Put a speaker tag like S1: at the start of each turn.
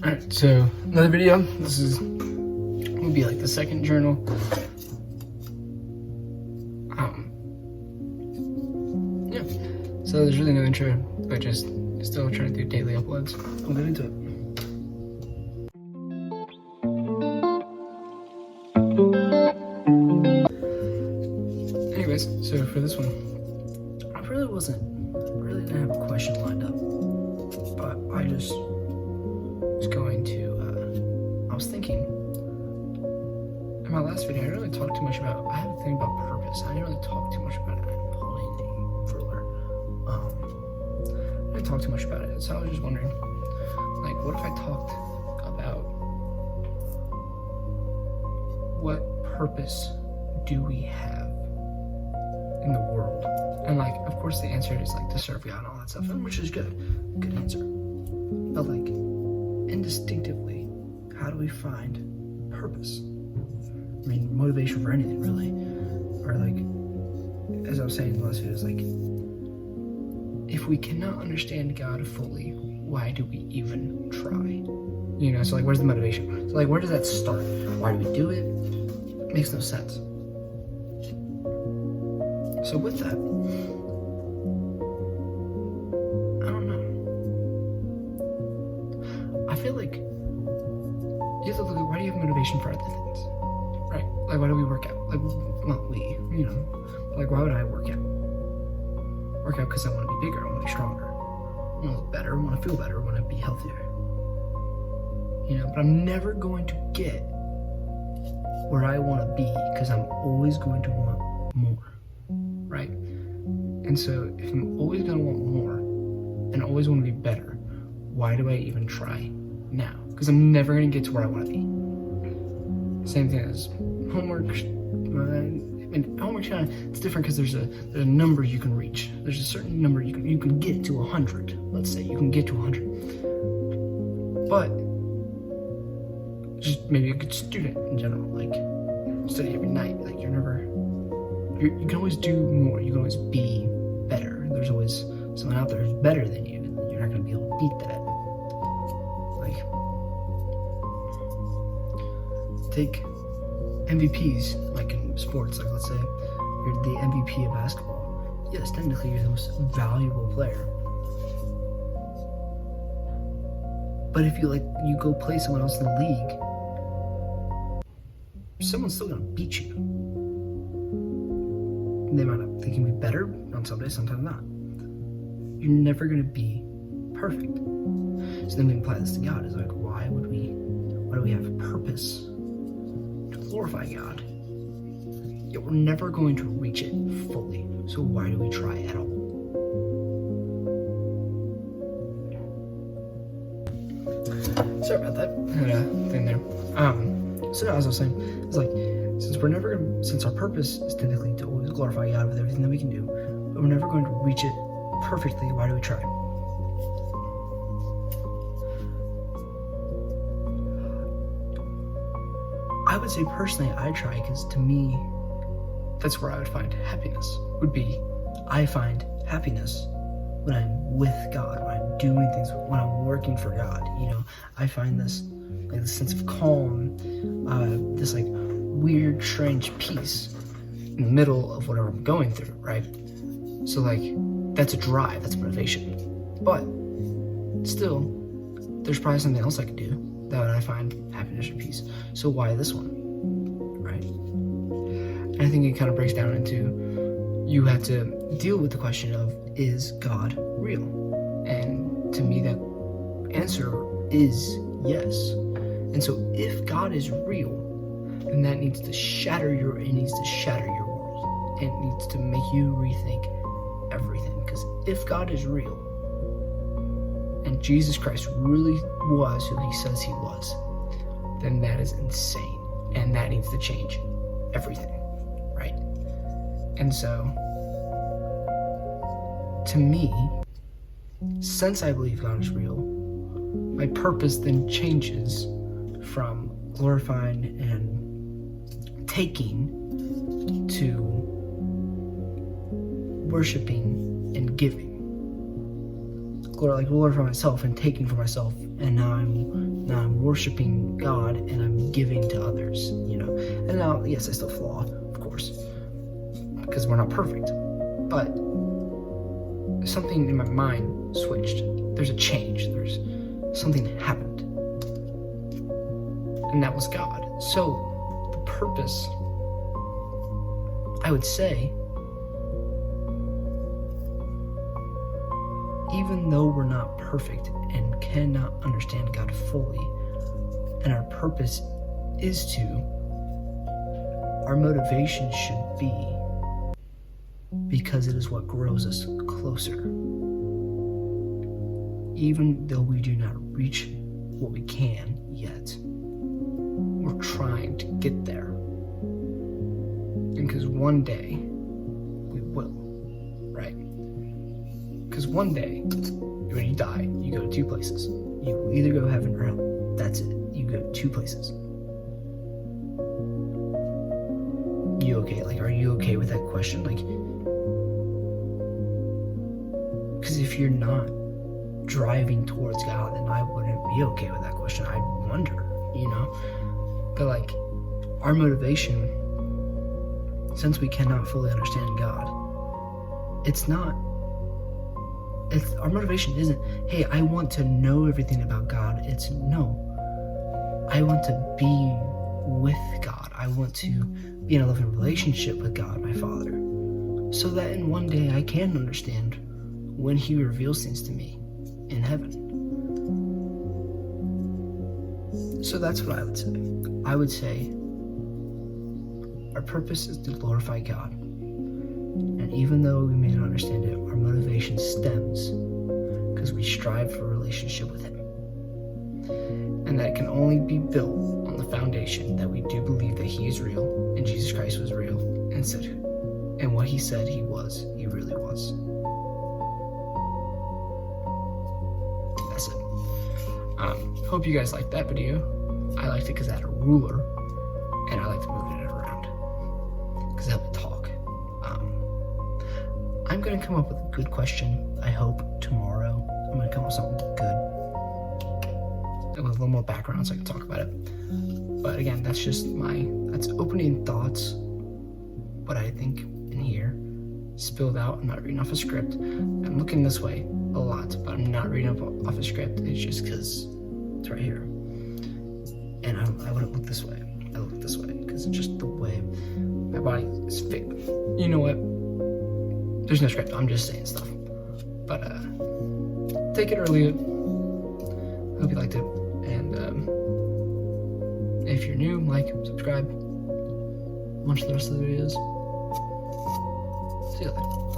S1: Alright, so another video. This will be like the second journal. Yeah. So there's really no intro, but just still trying to do daily uploads. We'll get into it. Anyways, so for this one, I really didn't have a question lined up, but I just was going to, I was thinking, in my last video, I didn't really talk too much about, I have a thing about purpose. I didn't really talk too much about it. I'm holding the ruler. I didn't talk too much about it, so I was just wondering, like, what if I talked about what purpose do we have in the world? And like, of course the answer is like to serve God and all that stuff, which is good answer. But like, instinctively, how do we find purpose? I mean, motivation for anything really. Or like, as I was saying in the last video, is like, if we cannot understand God fully, why do we even try? You know, so like, where's the motivation? So like, where does that start? Why do we do it? It makes no sense. So with that, I don't know. I feel like you have to look at, why do you have motivation for other things, right? Like, why do we work out? Like, not we, you know, like, why would I work out? Work out because I want to be bigger, I want to be stronger, I want to look better, I want to feel better, I want to be healthier. You know, but I'm never going to get where I want to be because I'm always going to want more, right? And so if I'm always going to want more and always want to be better, why do I even try now? Because I'm never going to get to where I want to be. Same thing as homework. I mean, homework kind of, it's different because there's a number you can reach. There's a certain number you can get to 100. Let's say you can get to 100. But just maybe a good student in general, like study every night. Like you can always do more. You can always be better. There's always someone out there who's better than you. You're not going to be able to beat that. Like, take MVPs, like in sports. Like, let's say you're the MVP of basketball. Yes, technically you're the most valuable player. But if you go play someone else in the league, someone's still gonna beat you. They can be better on some days, sometimes not. You're never gonna be perfect. So then we apply this to God. It's like, why do we have purpose to glorify God? Yet we're never going to reach it fully. So why do we try at all? Sorry about that. I had a thing there. So as I was saying, it's like, since our purpose is technically to always glorify God with everything that we can do, but we're never going to reach it perfectly, why do we try? I would say personally, I try because to me, that's where I would find happiness. I find happiness when I'm with God, when I'm doing things, when I'm working for God. You know, I find this sense of calm, this like weird, strange peace in the middle of whatever I'm going through, right? So like, that's a drive, that's motivation. But still, there's probably something else I could do that I find happiness or peace. So why this one, right? And I think it kind of breaks down into, you have to deal with the question of, is God real? And to me, that answer is yes. And so if God is real, then that needs to shatter your world. It needs to make you rethink everything. Because if God is real, and Jesus Christ really was who he says he was, then that is insane. And that needs to change everything, right? And so, to me, since I believe God is real, my purpose then changes from glorifying and taking to worshiping and giving. Glorify myself and taking for myself, and now Now I'm worshiping God and I'm giving to others, And now, yes, I still flaw, of course, because we're not perfect. But something in my mind switched. There's a change. There's something that happened. And that was God. So the purpose, I would say, even though we're not perfect and cannot understand God fully, and our purpose is to, our motivation should be because it is what grows us closer. Even though we do not reach what we can yet, we're trying to get there. And because one day we will, right? Because one day, when you die, you go to two places. You will either go to heaven or hell. That's it. You go to two places. You okay? Like, are you okay with that question? Like, because if you're not driving towards God, then I wouldn't be okay with that question. I'd wonder, But like, our motivation, since we cannot fully understand God, our motivation isn't, hey, I want to know everything about God. It's no, I want to be with God. I want to be in a loving relationship with God, my Father, so that in one day I can understand when He reveals things to me in heaven. So that's what I would say. I would say our purpose is to glorify God. And even though we may not understand it, our motivation stems because we strive for a relationship with Him. And that can only be built on the foundation that we do believe that He is real and Jesus Christ was real and what He said He was, He really was. That's it. Hope you guys liked that video. I liked it because I had a ruler and I like to move it around because it helped me talk. I'm going to come up with a good question, I hope, tomorrow. I'm going to come up with something good with a little more background so I can talk about it. But again, that's opening thoughts, what I think in here, spilled out. I'm not reading off a script. I'm looking this way a lot, but I'm not reading off a script. It's just because it's right here. And I wouldn't look this way. I look this way because it's just the way my body is fake. You know what? There's no script. I'm just saying stuff. But take it or leave it. Hope you liked it. And if you're new, like, subscribe. Watch the rest of the videos. See you later.